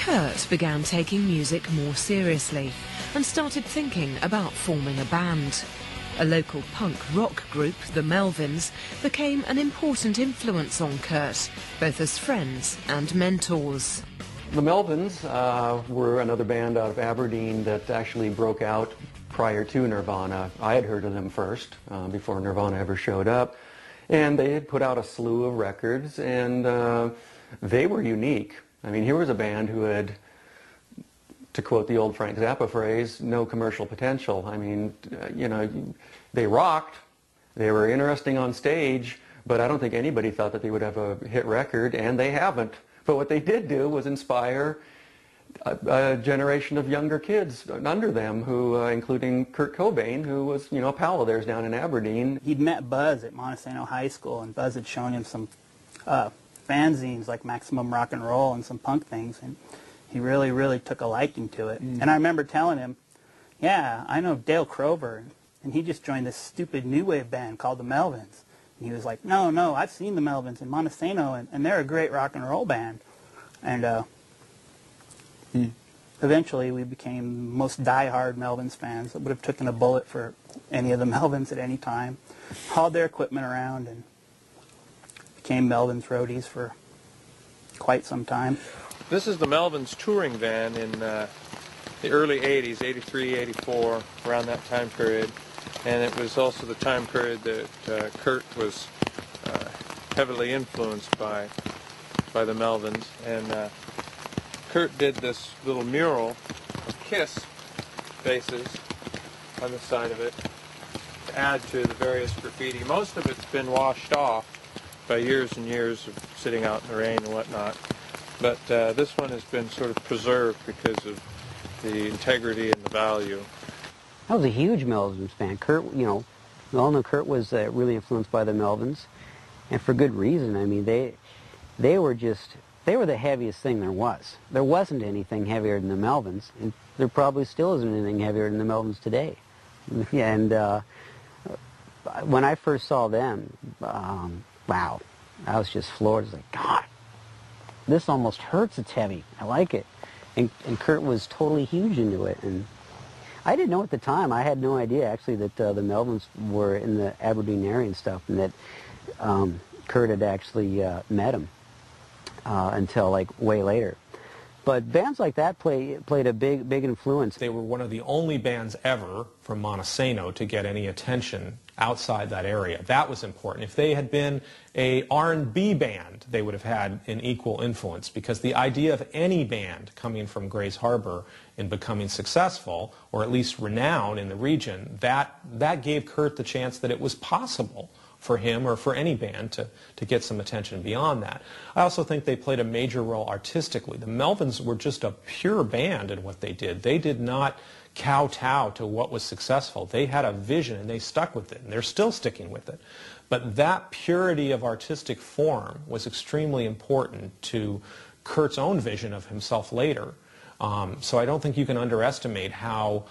Kurt began taking music more seriously and started thinking about forming a band. A local punk rock group, the Melvins, became an important influence on Kurt, both as friends and mentors. The Melvins were another band out of Aberdeen that actually broke out prior to Nirvana. I had heard of them first, before Nirvana ever showed up. And they had put out a slew of records, and they were unique. I mean, here was a band who had, to quote the old Frank Zappa phrase, no commercial potential. I mean, you know, they rocked, they were interesting on stage, but I don't think anybody thought that they would have a hit record, and they haven't. But what they did do was inspire a generation of younger kids under them, who, including Kurt Cobain, who was, you know, a pal of theirs down in Aberdeen. He'd met Buzz at Montesano High School, and Buzz had shown him some fanzines like Maximum Rock and Roll and some punk things, and he really took a liking to it. And I remember telling him, yeah, I know Dale Crover, and he just joined this stupid new wave band called the Melvins. And he was like, no, I've seen the Melvins in Montesano, and they're a great rock and roll band. And eventually we became most die-hard Melvins fans that would have taken a bullet for any of the Melvins at any time, hauled their equipment around, and became Melvins roadies for quite some time. This is the Melvins touring van in the early 80s, 83, 84, around that time period. And it was also the time period that Kurt was heavily influenced by the Melvins. And Kurt did this little mural of Kiss faces on the side of it to add to the various graffiti. Most of it's been washed off by years and years of sitting out in the rain and whatnot. But this one has been sort of preserved because of the integrity and the value. I was a huge Melvins fan. Kurt, you know, we all know Kurt was really influenced by the Melvins, and for good reason. I mean, they were the heaviest thing there was. There wasn't anything heavier than the Melvins, and there probably still isn't anything heavier than the Melvins today. And when I first saw them, wow, I was just floored. I was like, God, this almost hurts. It's heavy. I like it. And Kurt was totally huge into it. And I didn't know at the time. I had no idea, actually, that the Melvins were in the Aberdeen area and stuff, and that Kurt had actually met him until, like, way later. But bands like that played a big influence. They were one of the only bands ever from Montesano to get any attention outside that area. That was important. If they had been a R&B band, they would have had an equal influence, because the idea of any band coming from Grays Harbor and becoming successful, or at least renowned in the region, that gave Kurt the chance that it was possible for him or for any band to get some attention beyond that. I also think they played a major role artistically. The Melvins were just a pure band in what they did. They did not kowtow to what was successful. They had a vision, and they stuck with it, and they're still sticking with it. But that purity of artistic form was extremely important to Kurt's own vision of himself later. So I don't think you can underestimate how,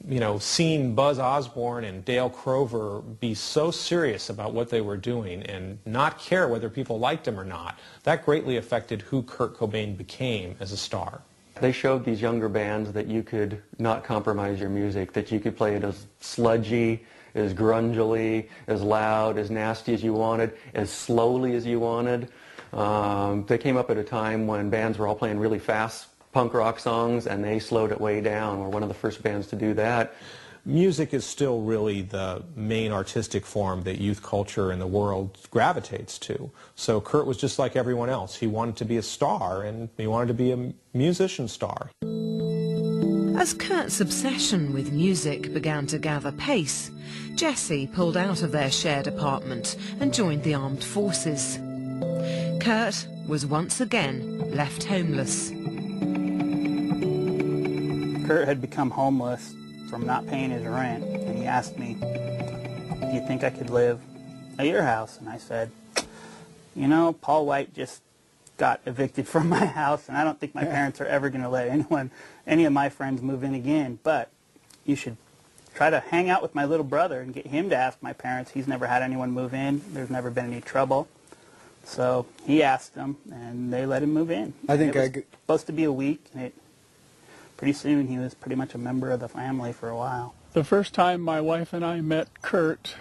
you know, seeing Buzz Osborne and Dale Crover be so serious about what they were doing and not care whether people liked him or not, that greatly affected who Kurt Cobain became as a star. They showed these younger bands that you could not compromise your music, that you could play it as sludgy, as grungily, as loud, as nasty as you wanted, as slowly as you wanted. They came up at a time when bands were all playing really fast punk rock songs, and they slowed it way down. We're one of the first bands to do that. Music is still really the main artistic form that youth culture in the world gravitates to. So Kurt was just like everyone else. He wanted to be a star, and he wanted to be a musician star. As Kurt's obsession with music began to gather pace, Jesse pulled out of their shared apartment and joined the armed forces. Kurt was once again left homeless. Kurt had become homeless from not paying his rent, and he asked me, do you think I could live at your house? And I said, you know, Paul White just got evicted from my house, and I don't think my parents are ever going to let any of my friends move in again, but you should try to hang out with my little brother and get him to ask my parents. He's never had anyone move in. There's never been any trouble. So he asked them, and they let him move in. I think it was supposed to be a week, and pretty soon he was pretty much a member of the family for a while. The first time my wife and I met Kurt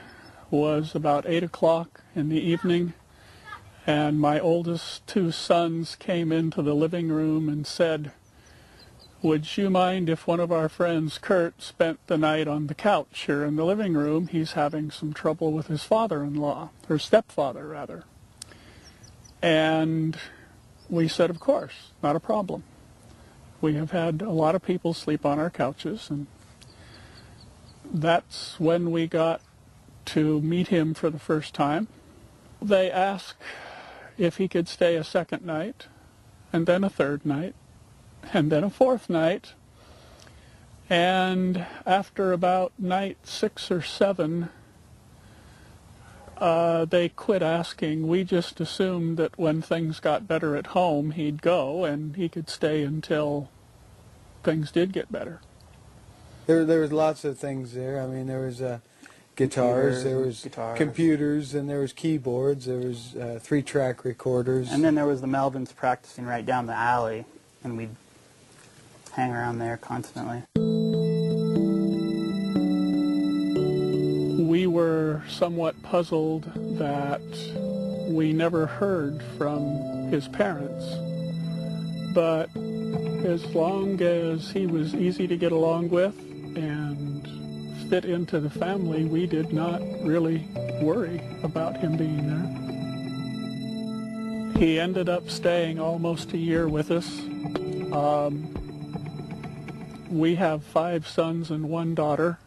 was about 8 o'clock in the evening, and my oldest two sons came into the living room and said, "Would you mind if one of our friends, Kurt, spent the night on the couch here in the living room? He's having some trouble with his father-in-law, or stepfather, rather." And we said, of course, not a problem. We have had a lot of people sleep on our couches, and that's when we got to meet him for the first time. They asked if he could stay a second night, and then a third night, and then a fourth night. And after about night 6 or 7, they quit asking. We just assumed that when things got better at home, he'd go, and he could stay until things did get better. There was lots of things there. I mean, there was guitars, there was computers, and there was keyboards, there was 3-track recorders. And then there was the Melvins practicing right down the alley, and we'd hang around there constantly. We were somewhat puzzled that we never heard from his parents, but as long as he was easy to get along with and fit into the family, we did not really worry about him being there. He ended up staying almost a year with us. We have 5 sons and 1 daughter.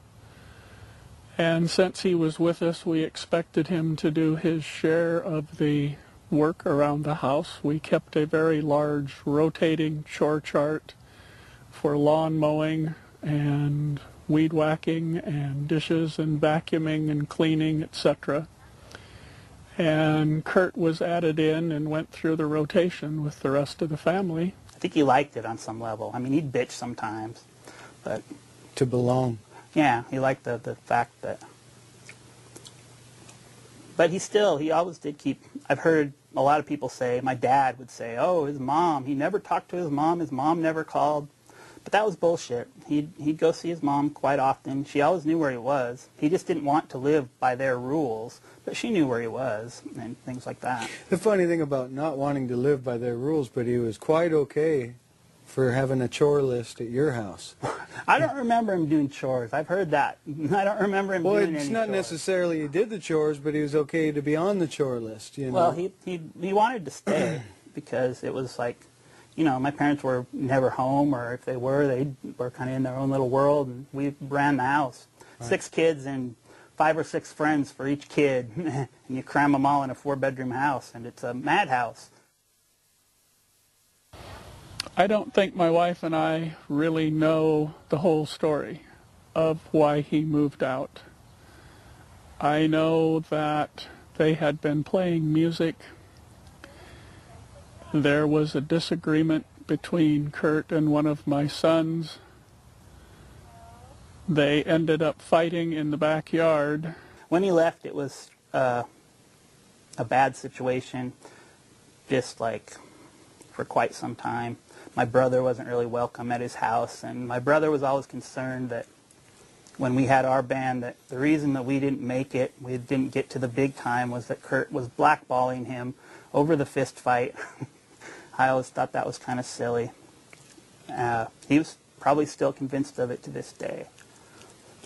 And since he was with us, we expected him to do his share of the work around the house. We kept a very large rotating chore chart for lawn mowing and weed whacking and dishes and vacuuming and cleaning, etc. And Kurt was added in and went through the rotation with the rest of the family. I think he liked it on some level. I mean, he'd bitch sometimes, but... To belong. Yeah, he liked the fact that... But he always did keep... I've heard a lot of people say, my dad would say, oh, his mom, he never talked to his mom never called. But that was bullshit. He'd go see his mom quite often. She always knew where he was. He just didn't want to live by their rules, but she knew where he was and things like that. The funny thing about not wanting to live by their rules, but he was quite okay for having a chore list at your house. I don't remember him doing chores. I've heard that. I don't remember him doing any chores. Well, it's not necessarily he did the chores, but he was okay to be on the chore list, you know. Well, he wanted to stay because it was like, you know, my parents were never home, or if they were kind of in their own little world, and we ran the house. Right. 6 kids and 5 or 6 friends for each kid, and you cram them all in a 4-bedroom house, and it's a madhouse. I don't think my wife and I really know the whole story of why he moved out. I know that they had been playing music. There was a disagreement between Kurt and one of my sons. They ended up fighting in the backyard. When he left, it was a bad situation, just like for quite some time. My brother wasn't really welcome at his house, and my brother was always concerned that when we had our band, that the reason that we didn't make it, we didn't get to the big time, was that Kurt was blackballing him over the fist fight. I always thought that was kind of silly. He was probably still convinced of it to this day,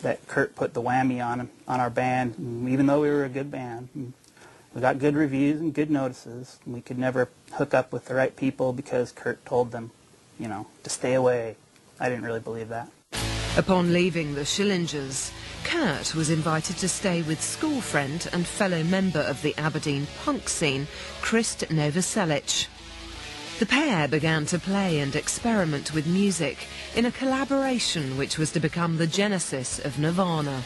that Kurt put the whammy on our band, even though we were a good band. And we got good reviews and good notices. We could never hook up with the right people because Kurt told them, you know, to stay away. I didn't really believe that. Upon leaving the Schillingers, Kurt was invited to stay with school friend and fellow member of the Aberdeen punk scene, Krist Novoselic. The pair began to play and experiment with music in a collaboration which was to become the genesis of Nirvana.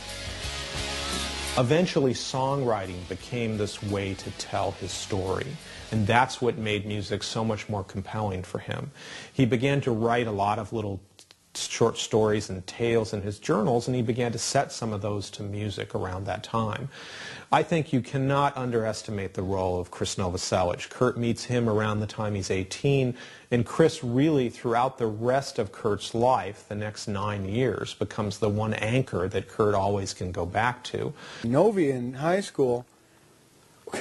Eventually, songwriting became this way to tell his story, and that's what made music so much more compelling for him. He began to write a lot of little short stories and tales in his journals, and he began to set some of those to music around that time. I think you cannot underestimate the role of Chris Novoselic. Kurt meets him around the time he's 18, and Chris really, throughout the rest of Kurt's life, the next 9 years, becomes the one anchor that Kurt always can go back to. Novi in high school,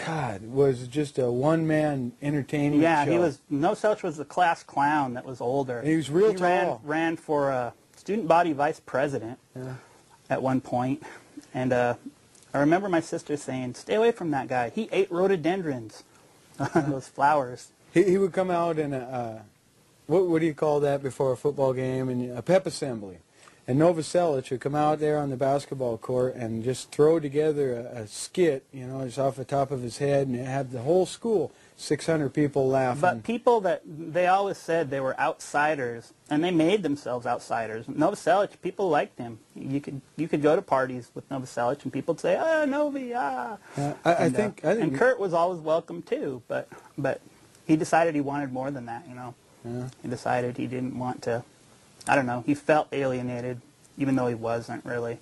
God, was just a one-man entertainment show. Novoselic was the class clown that was older. He was real tall. Ran for student body vice president at one point, and I remember my sister saying, "Stay away from that guy. He ate rhododendrons, those flowers." He would come out in a, what do you call that before a football game? And a pep assembly. And Novoselic would come out there on the basketball court and just throw together a skit, you know, just off the top of his head, and have the whole school, 600 people laughing. But people that, they always said they were outsiders, and they made themselves outsiders. Novoselic, people liked him. You could go to parties with Novoselic, and people would say, "Oh, Novi, ah." I think and Kurt was always welcome too, but he decided he wanted more than that, you know. Yeah. He decided he didn't want to, I don't know, he felt alienated, even though he wasn't really.